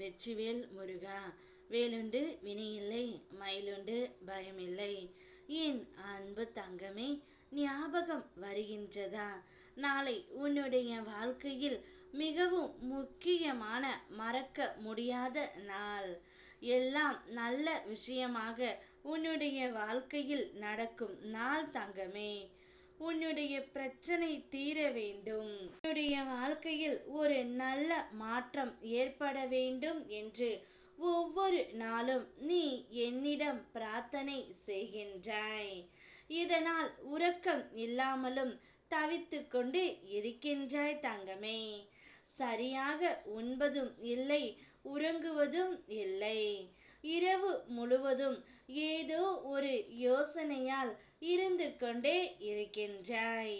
வெற்றிவேல் முருகா. வேலுண்டு வினையில்லை, மயிலுண்டு பயமில்லை. என் அன்பு தங்கமே, ஞாபகம் வருகின்றதா? நாளை உன்னுடைய வாழ்க்கையில் மிகவும் முக்கியமான மறக்க முடியாத நாள். எல்லாம் நல்ல விஷயமாக உன்னுடைய வாழ்க்கையில் நடக்கும் நாள் தங்கமே. உன்னுடைய பிரச்சனை தீர வேண்டும், உன்னுடைய வாழ்க்கையில் ஒரு நல்ல மாற்றம் ஏற்பட வேண்டும் என்று ஒவ்வொரு நாளும் நீ என்னிடம் பிரார்த்தனை செய்கின்றாய். இதனால் உறக்கம் இல்லாமலும் தவித்து கொண்டு இருக்கின்றாய் தங்கமே. சரியாக உண்பதும் இல்லை, உறங்குவதும் இல்லை. இரவு முழுவதும் ஏதோ ஒரு யோசனையால் இருந்து கொண்டே இருக்கின்றாய்.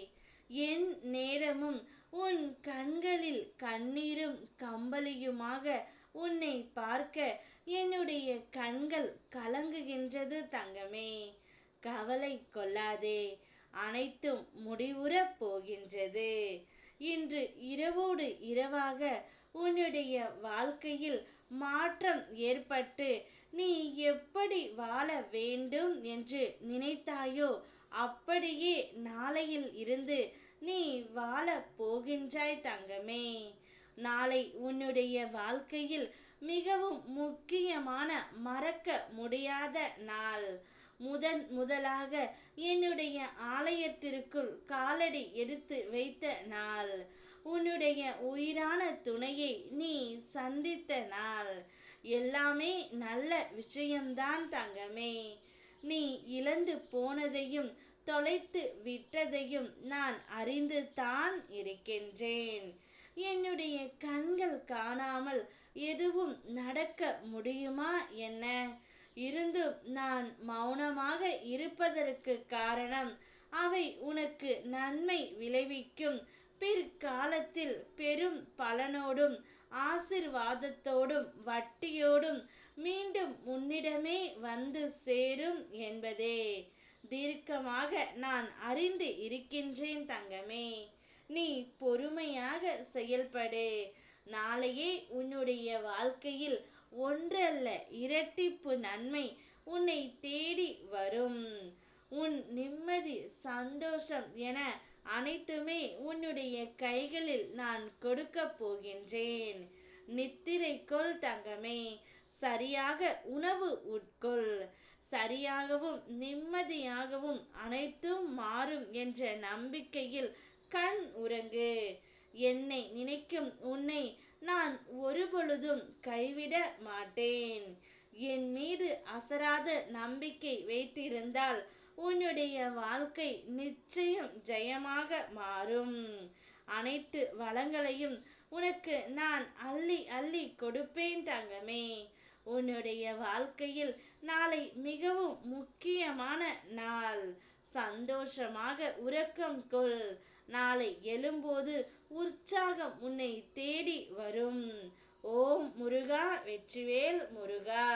என் நேரமும் உன் கண்களில் கண்ணீரும் கம்பளியுமாக உன்னை பார்க்க என்னுடைய கண்கள் கலங்குகின்றது தங்கமே. கவலை கொள்ளாதே, அனைத்தும் முடிவுறப் போகின்றது. இன்று இரவோடு இரவாக உன்னுடைய வாழ்க்கையில் மாற்றம் ஏற்பட்டு நீ எப்படி வாழ வேண்டும் என்று நினைத்தாயோ அப்படியே நாளையில் இருந்து நீ வாழ போகின்றாய் தங்கமே. நாளை உன்னுடைய வாழ்க்கையில் மிகவும் முக்கியமான மறக்க முடியாத நாள். முதலாக என்னுடைய ஆலயத்திற்குள் காலடி எடுத்து வைத்த நாள். உன்னுடைய உயிரான துணையை நீ சந்தித்த நாள். எல்லாமே நல்ல விஷயம்தான் தங்கமே. நீ இழந்து போனதையும் தொலைத்து விட்டதையும் நான் அறிந்து தான் இருக்கின்றேன். என்னுடைய கண்கள் காணாமல் எதுவும் நடக்க முடியுமா என்ன? இருந்தும் நான் மௌனமாக இருப்பதற்கு காரணம், அவை உனக்கு நன்மை விளைவிக்கும். பிற்காலத்தில் பெரும் பலனோடும் ஆசிர்வாதத்தோடும் வட்டியோடும் மீண்டும் உன்னிடமே வந்து சேரும் என்பதே தீர்க்கமாக நான் அறிந்து இருக்கின்றேன் தங்கமே. நீ பொறுமையாக செயல்படு. நாளையே உன்னுடைய வாழ்க்கையில் ஒன்றல்ல இரட்டிப்பு நன்மை உன்னை தேடி வரும். உன் நிம்மதி, சந்தோஷம் என அனைத்துமே உன்னுடைய கைகளில் நான் கொடுக்க போகின்றேன். நித்திரைக்கொள் தங்கமே. சரியாக உணவு உட்கொள். சரியாகவும் நிம்மதியாகவும் அனைத்தும் மாறும் என்ற நம்பிக்கையில் கண் உறங்கு. என்னை நினைக்கும் உன்னை நான் ஒருபொழுதும் கைவிட மாட்டேன். என் மீது அசராத நம்பிக்கை வைத்திருந்தால் உன்னுடைய வாழ்க்கை நிச்சயம் ஜெயமாக மாறும். அனைத்து வளங்களையும் உனக்கு நான் அள்ளி அள்ளி கொடுப்பேன் தங்கமே. உன்னுடைய வாழ்க்கையில் நாளை மிகவும் முக்கியமான நாள். சந்தோஷமாக உறக்கம் கொள். நாளை எழும்போது உற்சாகம் உன்னை தேடி வரும். ஓம் முருகா. வெற்றிவேல் முருகா.